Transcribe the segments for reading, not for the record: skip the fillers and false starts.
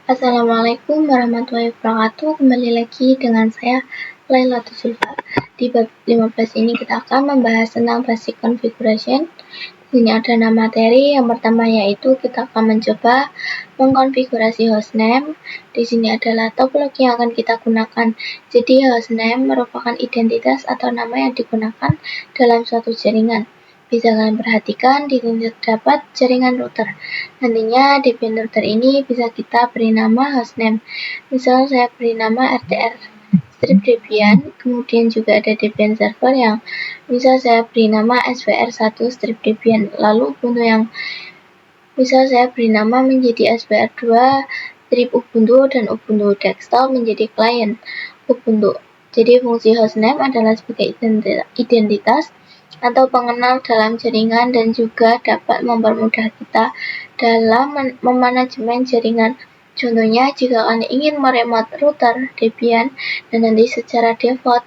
Assalamualaikum warahmatullahi wabarakatuh. Kembali lagi dengan saya Lailatul Zulfa. Di bab 15 ini kita akan membahas tentang basic configuration. Ini ada 6 materi. Yang pertama yaitu kita akan mencoba mengkonfigurasi hostname. Di sini adalah topologi yang akan kita gunakan. Jadi hostname merupakan identitas atau nama yang digunakan dalam suatu jaringan. Bisa kalian perhatikan di sini terdapat jaringan router. Nantinya Debian router ini bisa kita beri nama hostname. Misal saya beri nama RTR strip Debian, kemudian juga ada Debian server yang misal saya beri nama SVR1 strip Debian. Lalu Ubuntu yang misal saya beri nama menjadi SVR2 strip Ubuntu dan Ubuntu desktop menjadi client Ubuntu. Jadi fungsi hostname adalah sebagai identitas atau pengenal dalam jaringan dan juga dapat mempermudah kita dalam memanajemen jaringan. Contohnya, jika kalian ingin meremote router Debian dan nanti secara default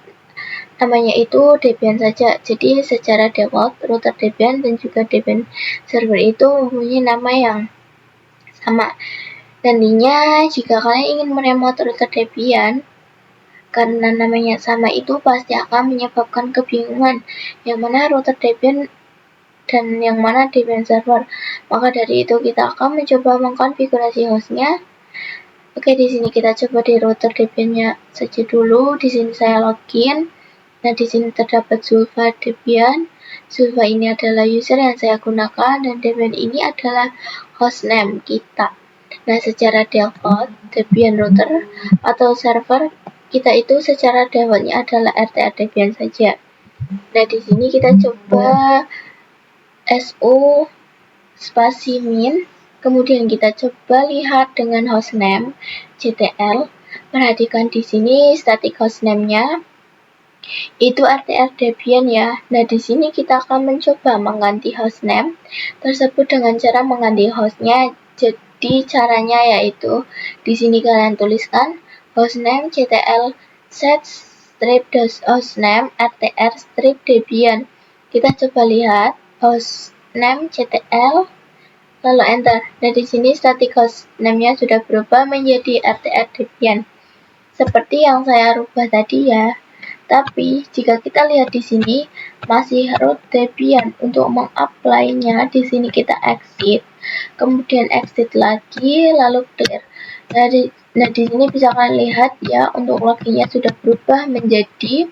namanya itu Debian saja. Jadi secara default router Debian dan juga Debian server itu mempunyai nama yang sama. Nantinya jika kalian ingin meremote router Debian karena namanya sama itu pasti akan menyebabkan kebingungan yang mana router Debian dan yang mana Debian server. Maka dari itu kita akan mencoba mengkonfigurasi hostnya. Oke, di sini kita coba di router Debian-nya saja dulu. Di sini saya login. Nah, di sini terdapat Zulfa Debian. Zulfa ini adalah user yang saya gunakan dan Debian ini adalah hostname kita. Nah, secara default Debian router atau server kita itu secara defaultnya adalah RTR Debian saja. Nah, di sini kita coba SO spasi min, kemudian kita coba lihat dengan hostname CTL. Perhatikan di sini static hostname-nya itu RTR Debian ya. Nah, di sini kita akan mencoba mengganti hostname tersebut dengan cara mengganti hostnya. Jadi caranya yaitu di sini kalian tuliskan hostname CTL set strip hostname RTR strip Debian. Kita coba lihat hostname CTL lalu enter. Nah, di sini static hostname-nya sudah berubah menjadi RTR Debian seperti yang saya rubah tadi ya. Tapi jika kita lihat di sini masih root Debian. Untuk mengapply-nya di sini kita exit, kemudian exit lagi lalu clear. Nah, di sini bisa kalian lihat ya untuk loginnya sudah berubah menjadi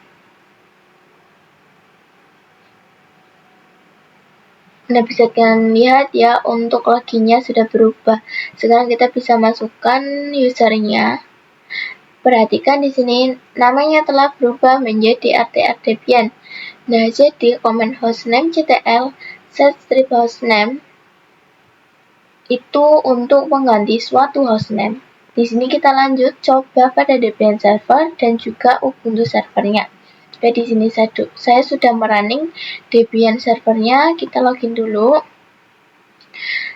bisa kalian lihat ya untuk loginnya sudah berubah. Sekarang kita bisa masukkan usernya. Perhatikan di sini namanya telah berubah menjadi RTR Debian. Nah, jadi command hostname CTL set strip hostname itu untuk mengganti suatu hostname. Di sini kita lanjut coba pada Debian server dan juga Ubuntu servernya. Oke, di sini saya sudah merunning Debian servernya. Kita login dulu.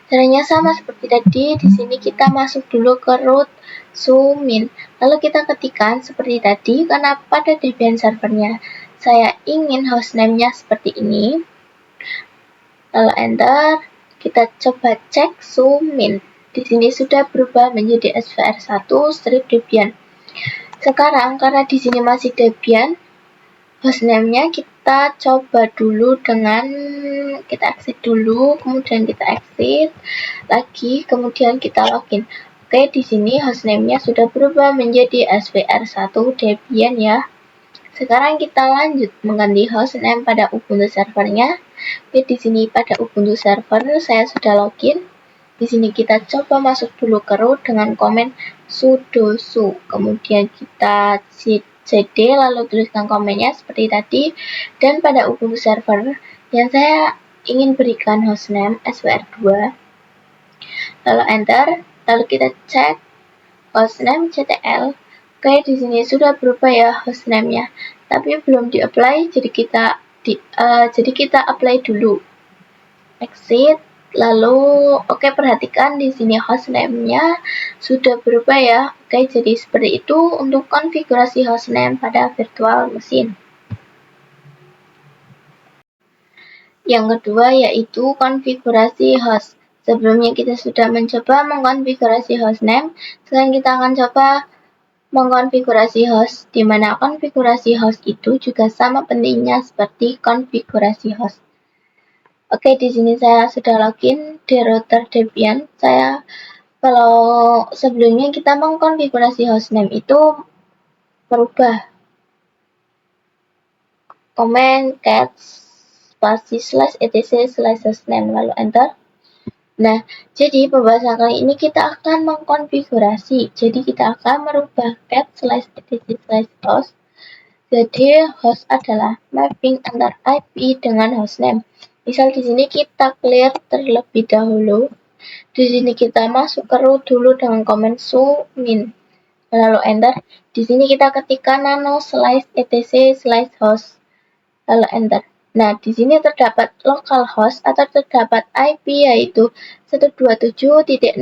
Caranya sama seperti tadi. Di sini kita masuk dulu ke root sumin. Lalu kita ketikkan seperti tadi karena pada Debian servernya saya ingin hostname-nya seperti ini. Lalu enter. Kita coba cek sumin. Di sini sudah berubah menjadi SVR1 strip Debian. Sekarang karena di sini masih Debian, hostname-nya kita coba dulu dengan kita exit dulu, kemudian kita exit lagi, kemudian kita login. Oke, di sini hostname-nya sudah berubah menjadi SVR1 Debian ya. Sekarang kita lanjut mengganti hostname pada Ubuntu servernya. Oke, di sini pada Ubuntu server saya sudah login. Di sini kita coba masuk dulu ke root dengan komen sudo su. Kemudian kita cd lalu tuliskan komennya seperti tadi. Dan pada Ubuntu server yang saya ingin berikan hostname SVR2. Lalu enter. Lalu kita cek hostname CTL. Oke, di sini sudah berubah ya hostname-nya, tapi belum di-apply, jadi kita apply dulu. Exit, lalu oke, perhatikan di sini hostname-nya sudah berubah ya. Oke, jadi seperti itu untuk konfigurasi hostname pada virtual machine. Yang kedua yaitu konfigurasi host. Sebelumnya kita sudah mencoba mengkonfigurasi hostname, sekarang kita akan coba mengkonfigurasi host, di mana konfigurasi host itu juga sama pentingnya seperti konfigurasi host. Oke, di sini saya sudah login di router Debian. Kalau sebelumnya kita mengkonfigurasi hostname itu merubah komen cat spasi /etc/hostname lalu enter. Nah, jadi pembahasan kali ini kita akan mengkonfigurasi. Jadi kita akan merubah cat /etc/host. Jadi host adalah mapping antar IP dengan hostname. Misal di sini kita clear terlebih dahulu. Di sini kita masuk ke root dulu dengan komen sumin. Lalu enter. Di sini kita ketikkan nano/etc/host. Lalu enter. Nah, di sini terdapat localhost atau terdapat IP yaitu 127.0.0.1.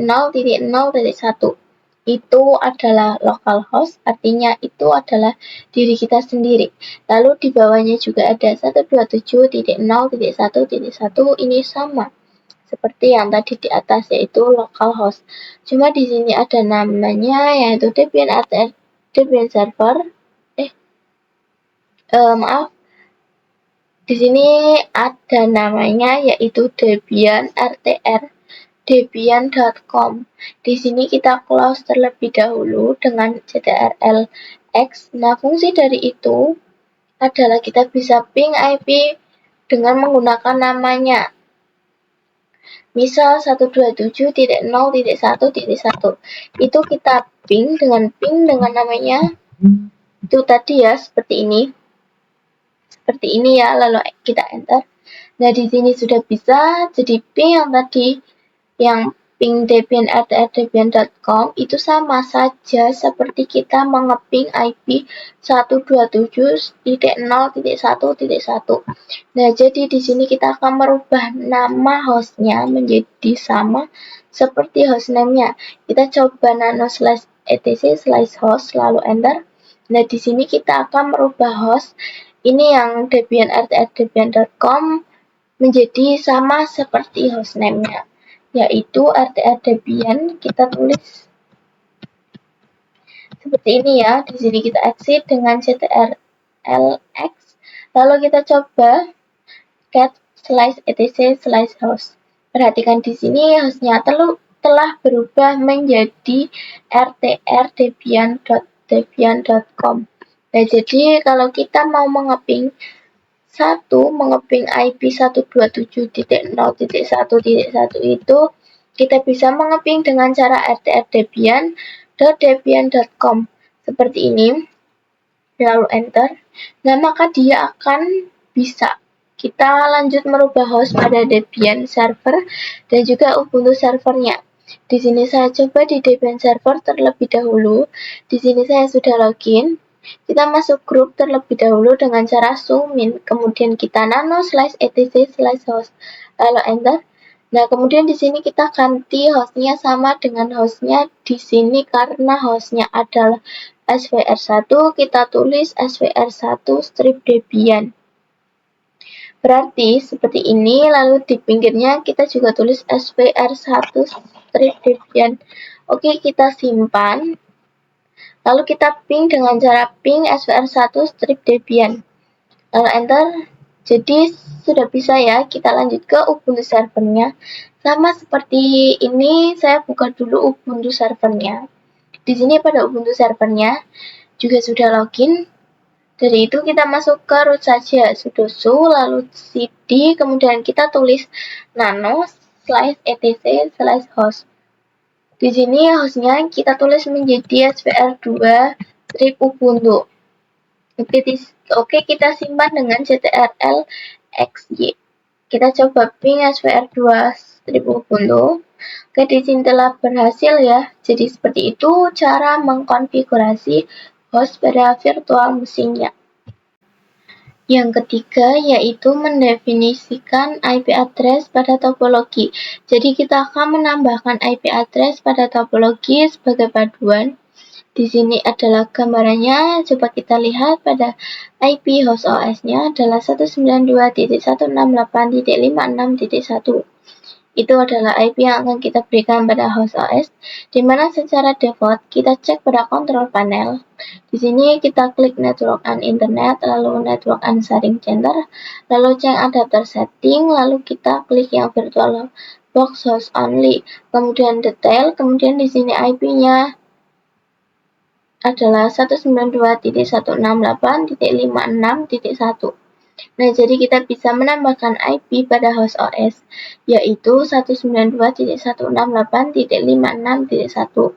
Itu adalah localhost, artinya itu adalah diri kita sendiri. Lalu di bawahnya juga ada 127.0.1.1, ini sama seperti yang tadi di atas yaitu localhost. Cuma di sini ada namanya yaitu Debian server. Di sini ada namanya yaitu Debian RTR, debian.com. Di sini kita close terlebih dahulu dengan ctrl-x. Nah, fungsi dari itu adalah kita bisa ping IP dengan menggunakan namanya. Misal 127.0.1.1. Itu kita ping dengan namanya. Itu tadi ya, seperti ini. Seperti ini ya, lalu kita enter. Nah, di sini sudah bisa. Jadi ping yang tadi, yang ping Debian debian.com itu sama saja seperti kita mengeping IP 127.0.1.1. Nah, jadi di sini kita akan merubah nama hostnya menjadi sama seperti hostname-nya. Kita coba nano/etc/host lalu enter. Nah, di sini kita akan merubah host ini yang Debian debian.com menjadi sama seperti hostname-nya, yaitu RTR Debian. Kita tulis seperti ini ya. Di sini kita exit dengan ctrl-x. Lalu kita coba cat /etc/host. Perhatikan di sini hostnya telah berubah menjadi RTR Debian.com. Nah, jadi kalau kita mau mengeping IP 127.0.1.1 itu kita bisa mengeping dengan cara RTR Debian.debian.com seperti ini. Lalu enter. Nah, maka dia akan bisa. Kita lanjut merubah host pada Debian server dan juga Ubuntu servernya. Di sini saya coba di Debian server terlebih dahulu. Di sini saya sudah login. Kita masuk grup terlebih dahulu dengan cara sumin. Kemudian kita nano/etc/host. Lalu enter. Nah, kemudian di sini kita ganti hostnya sama dengan hostnya di sini karena hostnya adalah SVR1, kita tulis SVR1-Debian. Berarti seperti ini, lalu di pinggirnya kita juga tulis SVR1-Debian. Oke, kita simpan. Lalu kita ping dengan cara ping SVR1-Debian. Lalu enter. Jadi sudah bisa ya, kita lanjut ke Ubuntu servernya. Sama seperti ini, saya buka dulu Ubuntu servernya. Di sini pada Ubuntu servernya juga sudah login. Dari itu kita masuk ke root saja, sudo lalu cd, kemudian kita tulis nano/etc/host. Di sini hostnya kita tulis menjadi svr2-ubuntu. Oke, kita simpan dengan ctrl-xy. Kita coba ping svr2-ubuntu. Oke, di sini telah berhasil ya. Jadi seperti itu cara mengkonfigurasi host pada virtual mesinnya. Yang ketiga yaitu mendefinisikan IP address pada topologi. Jadi kita akan menambahkan IP address pada topologi sebagai paduan. Di sini adalah gambarannya. Coba kita lihat pada IP host OS-nya adalah 192.168.56.1. Itu adalah IP yang akan kita berikan pada host OS, di mana secara default kita cek pada control panel. Di sini kita klik Network and Internet, lalu Network and Sharing Center, lalu cek adapter setting, lalu kita klik yang virtual box host only, kemudian detail, kemudian di sini IP-nya adalah 192.168.56.1. Nah, jadi kita bisa menambahkan IP pada host OS, yaitu 192.168.56.1.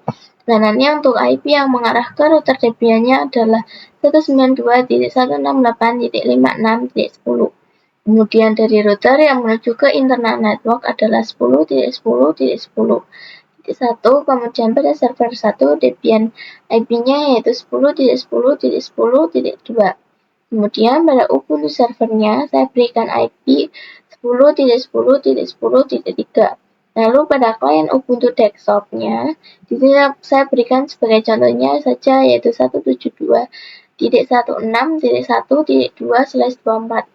Nah, nanti untuk IP yang mengarah ke router Debian-nya adalah 192.168.56.10. Kemudian dari router yang menuju ke internal network adalah 10.10.10.1, kemudian pada server 1 Debian IP-nya yaitu 10.10.10.2. Kemudian pada Ubuntu servernya saya berikan IP 10.10.10.3. Lalu pada klien Ubuntu desktopnya di sini saya berikan sebagai contohnya saja yaitu 172.168.1.2/24.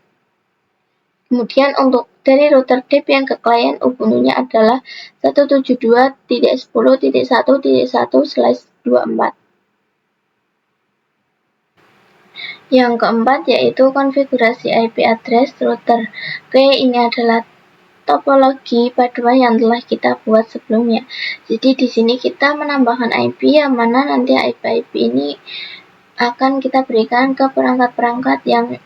Kemudian untuk dari router Debian ke klien Ubuntu-nya adalah 172.10.1.1/24. Yang keempat yaitu konfigurasi IP address router. Oke, ini adalah topologi paduan yang telah kita buat sebelumnya. Jadi di sini kita menambahkan IP yang mana nanti IP ini akan kita berikan ke perangkat-perangkat yang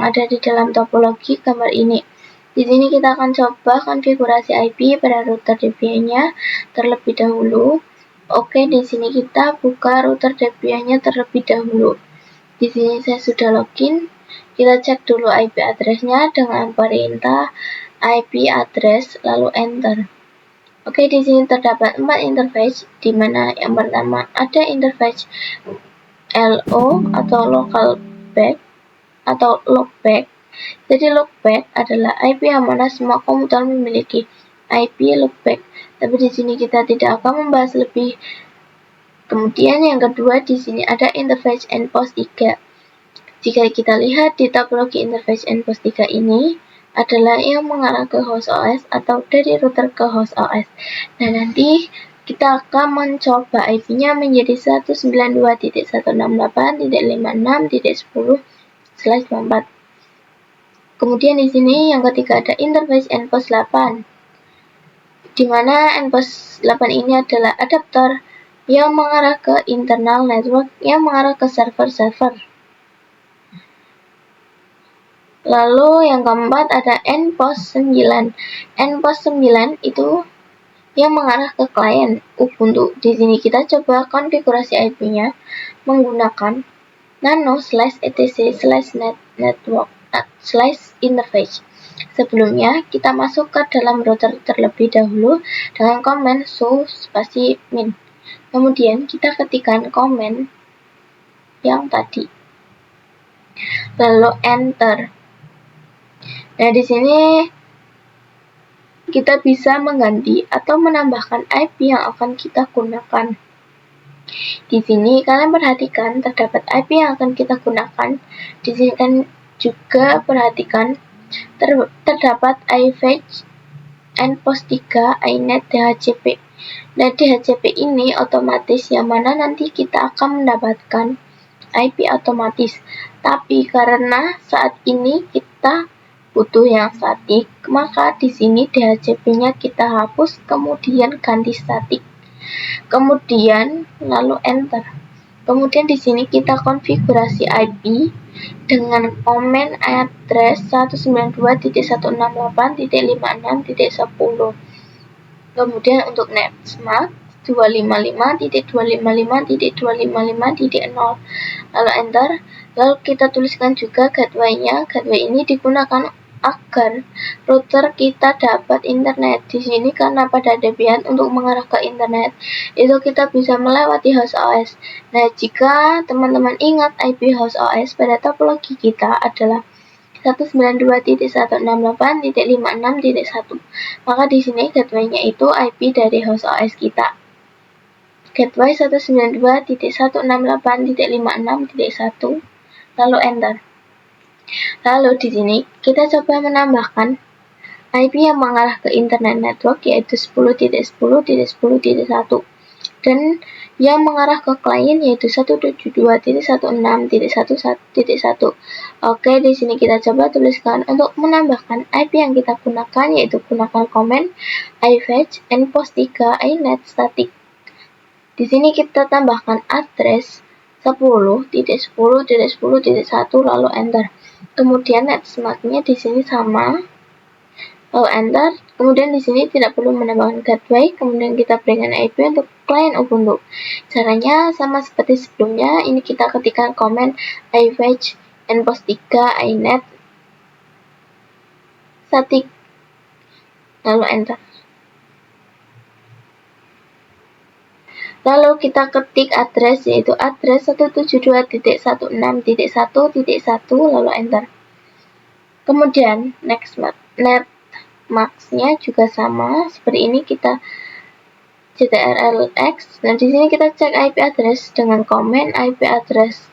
ada di dalam topologi gambar ini. Di sini kita akan coba konfigurasi IP pada router Debian-nya terlebih dahulu. Oke, di sini kita buka router Debian-nya terlebih dahulu. Di sini saya sudah login. Kita cek dulu IP address-nya dengan perintah IP address lalu enter. Oke, di sini terdapat 4 interface, di mana yang pertama ada interface LO atau local back atau loopback. Jadi loopback adalah IP yang mana semua komputer memiliki IP loopback. Tapi di sini kita tidak akan membahas lebih. Kemudian yang kedua di sini ada interface endpost 3. Jika kita lihat di topologi interface endpost 3 ini adalah yang mengarah ke host OS atau dari router ke host OS. Nah, nanti kita akan mencoba IP-nya menjadi 192.168.56.10/24. Kemudian di sini yang ketiga ada interface endpost 8. Di mana endpost 8 ini adalah adapter yang mengarah ke internal network yang mengarah ke server-server. Lalu yang keempat ada endpost 9. Endpost 9 itu yang mengarah ke klien Ubuntu. Di sini kita coba konfigurasi IP-nya menggunakan nano/etc/network/interface. Sebelumnya kita masuk ke dalam router terlebih dahulu dengan command sudo -min. Kemudian kita ketikkan command yang tadi. Lalu enter. Nah, di sini kita bisa mengganti atau menambahkan IP yang akan kita gunakan. Di sini kalian perhatikan terdapat IP yang akan kita gunakan. Di sini kan juga perhatikan terdapat iFetch endpost 3 iNet DHCP. Nah, DHCP ini otomatis yang mana nanti kita akan mendapatkan IP otomatis. Tapi karena saat ini kita butuh yang statik, maka di sini DHCP-nya kita hapus, kemudian ganti statik. Kemudian lalu enter. Kemudian di sini kita konfigurasi IP dengan command address 192.168.56.10. Kemudian untuk netmask 255.255.255.0. Lalu enter. Lalu kita tuliskan juga gateway-nya. Gateway ini digunakan agar router kita dapat internet. Di sini karena pada Debian untuk mengarah ke internet itu kita bisa melewati host OS. Nah, jika teman-teman ingat IP host OS pada topologi kita adalah 192.168.56.1. Maka di sini gateway-nya itu IP dari host OS kita. Gateway 192.168.56.1. Lalu enter. Lalu di sini kita coba menambahkan IP yang mengarah ke Internet Network yaitu 10.10.10.1 dan yang mengarah ke klien yaitu 172.16.11.1. Oke, di sini kita coba tuliskan untuk menambahkan IP yang kita gunakan yaitu gunakan komen ifetch npost3 inet static. Di sini kita tambahkan address 10.10.10.1 lalu enter. Kemudian netsmart-nya di sini sama, lalu enter. Kemudian di sini tidak perlu menambahkan gateway, kemudian kita berikan IP untuk klien Ubuntu. Caranya sama seperti sebelumnya, ini kita ketikkan komen ifetch npost3 inet static lalu enter. Lalu kita ketik address yaitu address 172.16.1.1 lalu enter. Kemudian netmask-nya juga sama seperti ini, kita ctrlx. Nah, di sini kita cek IP address dengan komen IP address.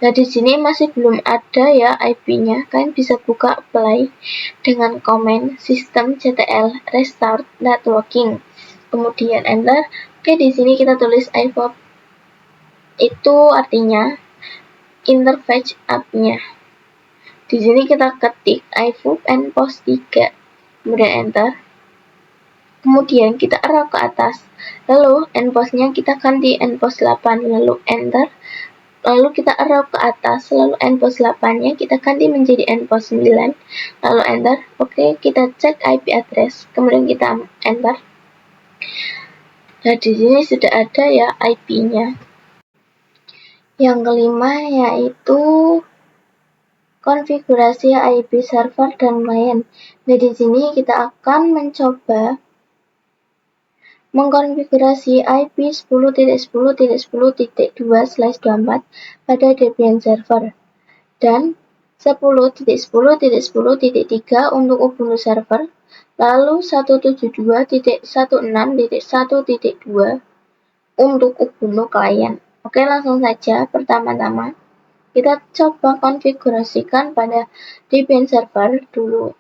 Nah, di sini masih belum ada ya IP-nya. Kalian bisa buka apply dengan komen system ctl restart networking. Kemudian enter. Oke, di sini kita tulis ifop. Itu artinya interface app-nya. Di sini kita ketik ifop npost3. Kemudian enter. Kemudian kita arrow ke atas. Lalu npost-nya kita ganti npost 8 lalu enter. Lalu kita arrow ke atas, lalu npost 8-nya kita ganti menjadi npost 9, lalu enter. Oke, kita cek IP address, kemudian kita enter. Nah, di sini sudah ada ya IP-nya. Yang kelima yaitu konfigurasi IP server dan klien. Nah, di sini kita akan mencoba mengkonfigurasi IP 10.10.10.2/24 pada Debian server dan 10.10.10.3 untuk Ubuntu server, lalu 172.16.1.2 untuk Ubuntu klien. Oke, langsung saja. Pertama-tama kita coba konfigurasikan pada Debian server dulu.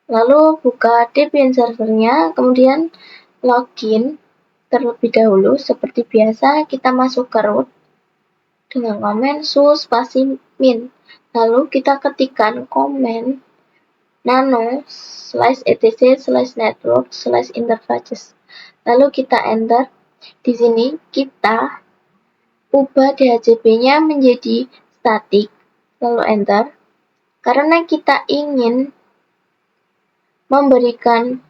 Lalu buka Debian servernya, kemudian login terlebih dahulu. Seperti biasa, kita masuk ke root dengan komen su spasi min. Lalu kita ketikkan komen nano /etc/network/interfaces. Lalu kita enter. Di sini kita ubah DHCP-nya menjadi static, lalu enter. Karena kita ingin memberikan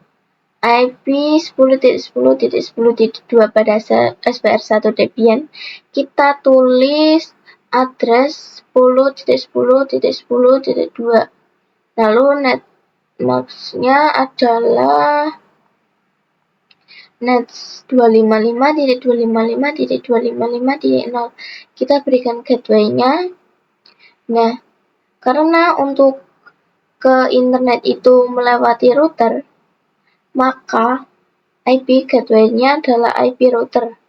IP 10.10.10.2 pada SPR1 Debian, kita tulis address 10.10.10.2. Lalu netmask-nya adalah nets 255.255.255.0. Kita berikan gateway-nya. Nah, karena untuk ke internet itu melewati router, maka IP gateway-nya adalah IP router.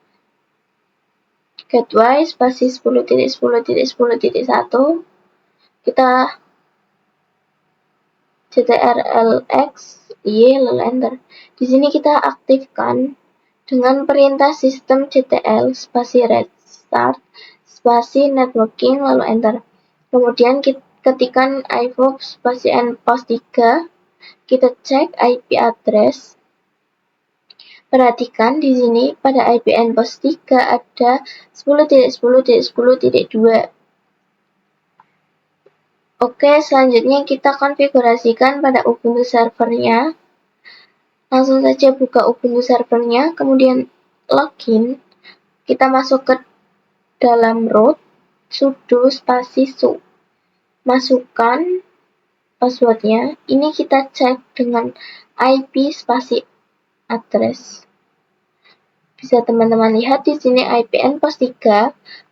Gateway spasi 10.10.10.1. Kita ctrlx y lalu enter. Di sini kita aktifkan dengan perintah sistem ctl spasi restart spasi networking lalu enter. Kemudian kita ketikkan ifop spasi npost3. Kita cek IP address. Perhatikan di sini pada IP npost3 ada 10.10.10.2. Oke, selanjutnya kita konfigurasikan pada Ubuntu servernya. Langsung saja buka Ubuntu servernya, kemudian login. Kita masuk ke dalam root sudo spasi su. Masukkan passwordnya. Ini kita cek dengan IP spasi address. Bisa teman-teman lihat di sini IP npost3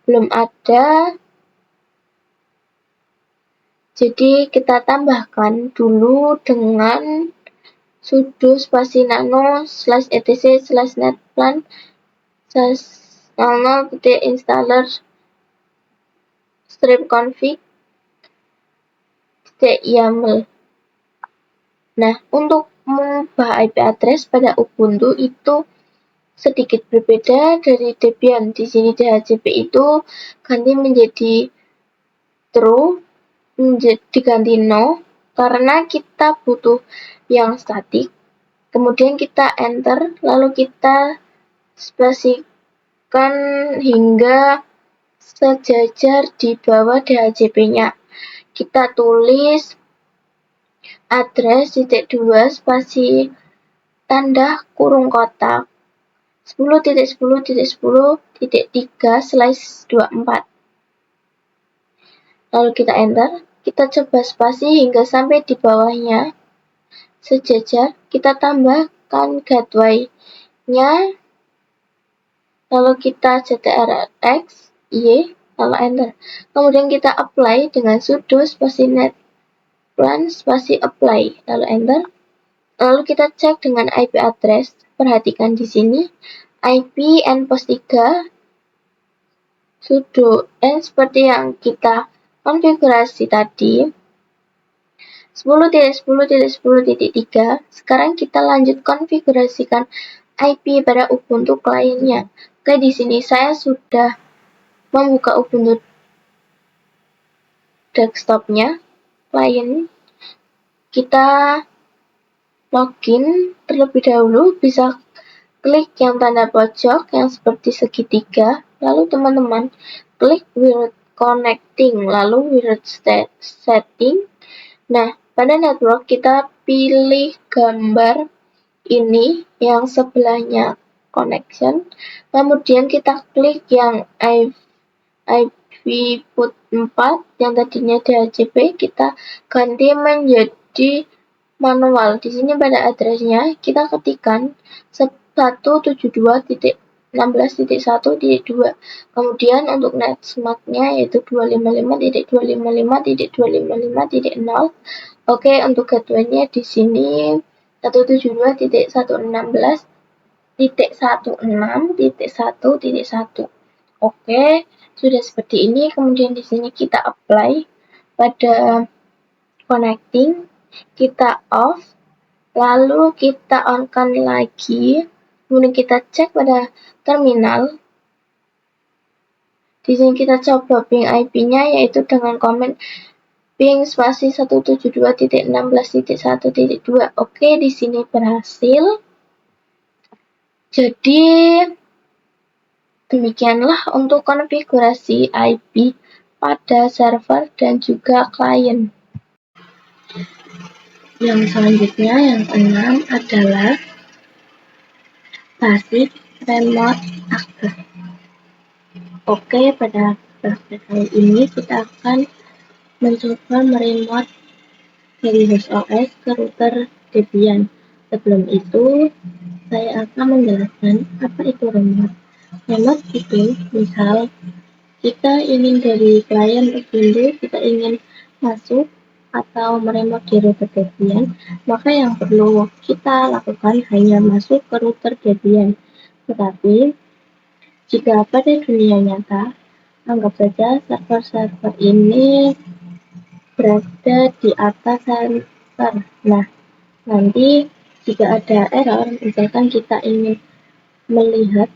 belum ada. Jadi kita tambahkan dulu dengan sudo spasi nano /etc/netplan /nano.installer strip config .yaml. Nah, untuk mengubah IP address pada Ubuntu itu sedikit berbeda dari Debian. Di sini DHCP itu ganti menjadi true, diganti no, karena kita butuh yang statik. Kemudian kita enter, lalu kita spesikan hingga sejajar di bawah DHCP-nya. Kita tulis address (2) spasi tanda kurung kotak 10.10.10.3/24. Lalu kita enter, kita coba spasi hingga sampai di bawahnya sejajar, kita tambahkan gateway-nya, lalu kita ctrx y, lalu enter. Kemudian kita apply dengan sudo spasi netplan spasi apply, lalu enter. Lalu kita cek dengan IP address. Perhatikan di sini IP npos 3 sudo seperti yang kita konfigurasi tadi 10.10.10.3. Sekarang kita lanjut konfigurasikan IP pada Ubuntu kliennya. Oke, di sini saya sudah membuka Ubuntu desktopnya, klien. Kita login terlebih dahulu, bisa klik yang tanda pojok yang seperti segitiga, lalu teman-teman klik wizard connecting, lalu wizard setting. Nah, pada network kita pilih gambar ini yang sebelahnya connection, kemudian kita klik yang IP put 4 yang tadinya DHCP, kita ganti menjadi manual. Di sini pada addressnya kita ketikkan 172.16.1.2. Kemudian untuk netsmart-nya yaitu 255.255.255.0. Oke, untuk gateway-nya di sini 172.116.1.1.1. Oke, sudah seperti ini. Kemudian di sini kita apply pada connecting, kita off, lalu kita on-kan lagi, kemudian kita cek pada terminal. Di sini kita coba ping IP-nya yaitu dengan komen ping spasi 172.16.1.2. Oke, di sini berhasil. Jadi demikianlah untuk konfigurasi IP pada server dan juga klien. Yang selanjutnya, yang keenam adalah basic remote access. Oke, pada praktek kali ini kita akan mencoba meremote dari host OS ke router Debian. Sebelum itu, saya akan menjelaskan apa itu remote. Remote itu, misal kita ingin dari klien Ubuntu, kita ingin masuk atau meremote di router Debian, maka yang perlu kita lakukan hanya masuk ke router Debian. Tetapi, jika pada dunia nyata, anggap saja server-server ini berada di atas server. Nah, nanti jika ada error, misalkan kita ingin melihat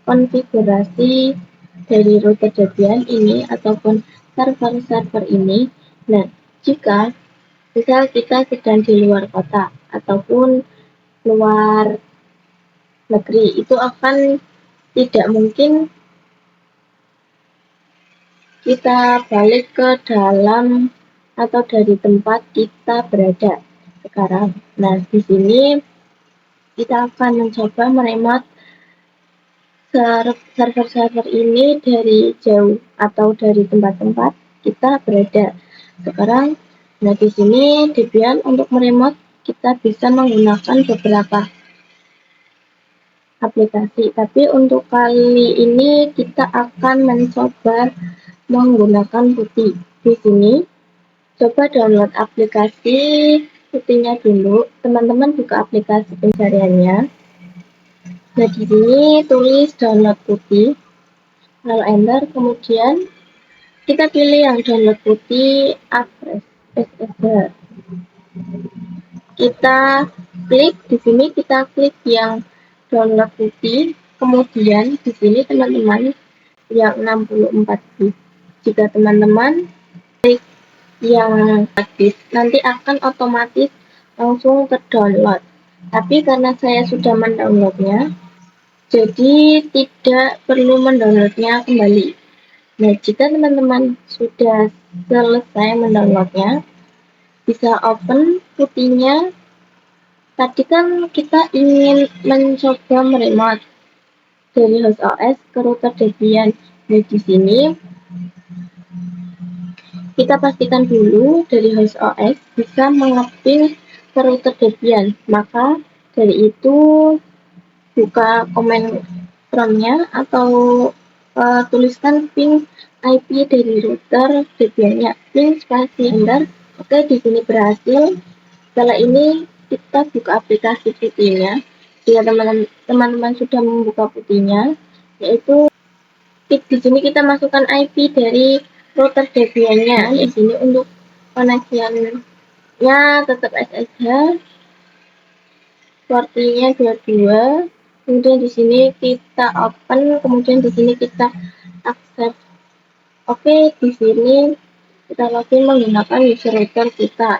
konfigurasi dari router Debian ini ataupun server-server ini. Nah, jika misal kita sedang di luar kota ataupun luar negeri, itu akan tidak mungkin kita balik ke dalam atau dari tempat kita berada sekarang. Nah, di sini kita akan mencoba meremote server-server ini dari jauh atau dari tempat-tempat kita berada sekarang. Nah, di sini Debian untuk meremote kita bisa menggunakan beberapa aplikasi, tapi untuk kali ini kita akan mencoba menggunakan PuTTY. Di sini coba download aplikasi PuTTY-nya dulu. Teman-teman buka aplikasi pencariannya. Nah, di sini tulis download PuTTY, lalu enter. Kemudian kita pilih yang download PuTTY Afresh SSH. kita klik di sini, kita klik yang download putih, kemudian di sini teman-teman yang 64 GB. Jika teman-teman klik yang gratis, nanti akan otomatis langsung terdownload. Tapi karena saya sudah mendownloadnya, jadi tidak perlu mendownloadnya kembali. Nah, jika teman-teman sudah selesai mendownloadnya, bisa open putihnya. Tadi kan kita ingin mencoba meremote dari host OS ke router Debian. Nah, di sini kita pastikan dulu dari host OS bisa mengeping ke router Debian. Maka dari itu buka command prompt-nya atau tuliskan ping IP dari router Debian-nya, ping spasi enter. Oke, di sini berhasil. Setelah ini kita buka aplikasi putihnya. Jika teman-teman sudah membuka putihnya, yaitu di sini kita masukkan IP dari router Debian-nya. Di sini untuk koneksiannya tetap SSH, portnya 22. Kemudian di sini kita open, kemudian di sini kita accept. Oke, di sini kita login menggunakan user router kita.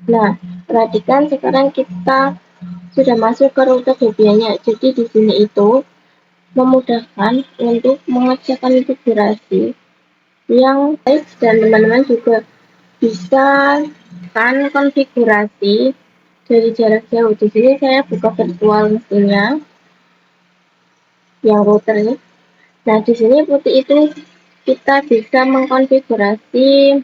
Nah, perhatikan sekarang kita sudah masuk ke router Debian-nya. Jadi di sini itu memudahkan untuk mengecek konfigurasi yang baik, dan teman-teman juga bisa kan konfigurasi dari jarak jauh. Di sini saya buka virtual mesinnya yang routernya. Nah, di sini putih itu kita bisa mengkonfigurasi.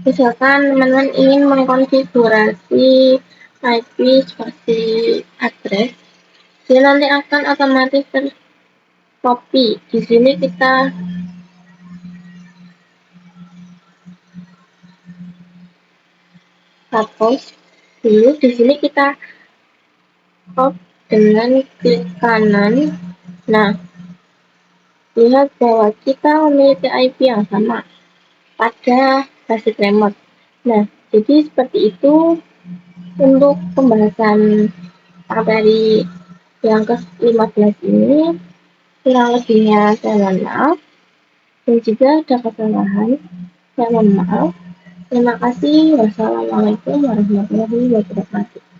Misalkan teman-teman ingin mengkonfigurasi IP seperti address, dia nanti akan otomatis tercopy. Di sini kita hapus dulu. Di sini kita copy dengan klik kanan. Nah, lihat bahwa kita memiliki IP yang sama pada basic remote. Nah, jadi seperti itu untuk pembahasan materi yang ke-15 ini. Kurang lebihnya saya mohon maaf, dan jika ada kesalahan saya mohon maaf. Terima kasih. Wassalamualaikum warahmatullahi wabarakatuh.